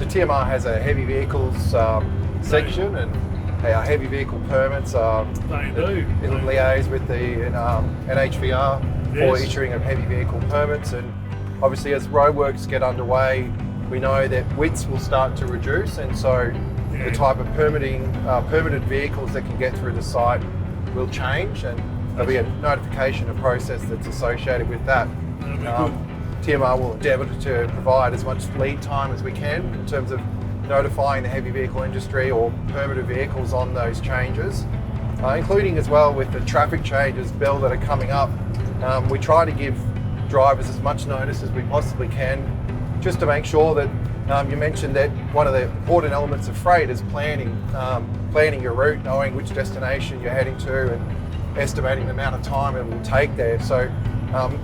TMR has a heavy vehicles section, and our heavy vehicle permits it'll liaise with the NHVR for issuing of heavy vehicle permits. And obviously as roadworks get underway, we know that widths will start to reduce, and so the type of permitted vehicles that can get through the site will change, and there'll be a notification and process that's associated with that. TMR will endeavour to provide as much lead time as we can in terms of notifying the heavy vehicle industry or permitted vehicles on those changes, including as well with the traffic changes, Bill, that are coming up. We try to give drivers as much notice as we possibly can, just to make sure that you mentioned that one of the important elements of freight is planning your route, knowing which destination you're heading to and estimating the amount of time it will take there. So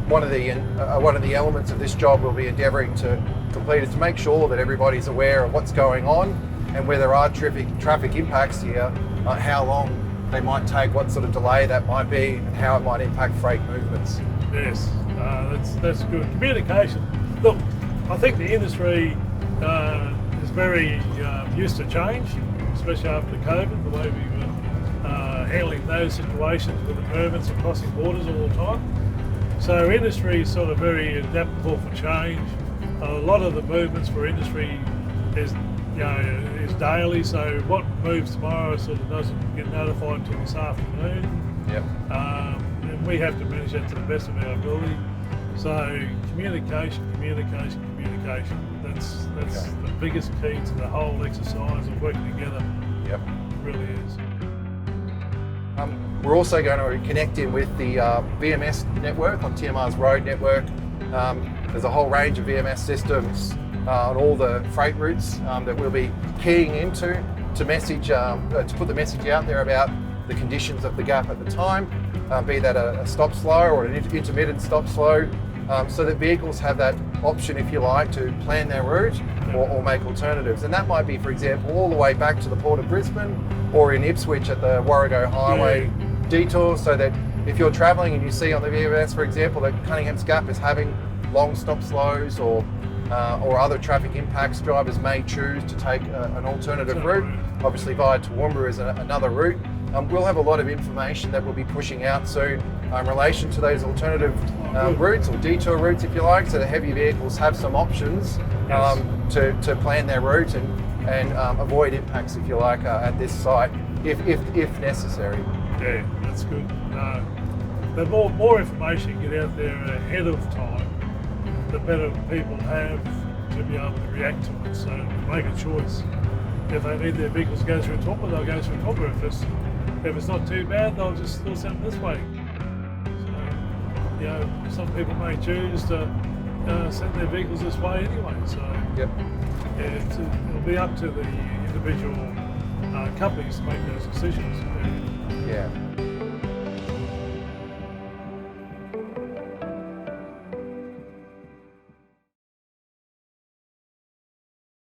one of the elements of this job we'll be endeavouring to complete is to make sure that everybody's aware of what's going on, and where there are traffic impacts here, how long they might take, what sort of delay that might be, and how it might impact freight movements. Yes, that's good. Communication. Look, I think the industry is very used to change, especially after COVID, the way we were handling those situations with the permits and crossing borders all the time. So industry is sort of very adaptable for change. A lot of the movements for industry is daily, so what moves tomorrow sort of doesn't get notified until this afternoon. Yep. And we have to manage that to the best of our ability. So communication. That's the biggest key to the whole exercise of working together. Yep. It really is. We're also going to connect in with the VMS network on TMR's road network. There's a whole range of VMS systems on all the freight routes that we'll be keying into to put the message out there about the conditions of the gap at the time, be that a stop slow or an intermittent stop slow, so that vehicles have that option, if you like, to plan their route or make alternatives. And that might be, for example, all the way back to the Port of Brisbane, or in Ipswich at the Warrego Highway detour, so that if you're travelling and you see on the VMS, for example, that Cunningham's Gap is having long stop slows or other traffic impacts, drivers may choose to take an alternative route. Obviously via Toowoomba is another route. We'll have a lot of information that we'll be pushing out soon in relation to those alternative routes, or detour routes if you like, so the heavy vehicles have some options to plan their route and avoid impacts, if you like, at this site if necessary. Yeah, that's good. The more information you get out there ahead of time, the better people have to be able to react to it. So make a choice. If they need their vehicles to go through Toowoomba, they'll go through Toowoomba. If it's not too bad, they'll just do something this way. So, some people may choose to send their vehicles this way anyway. So it'll be up to the individual companies to make those decisions. Yeah.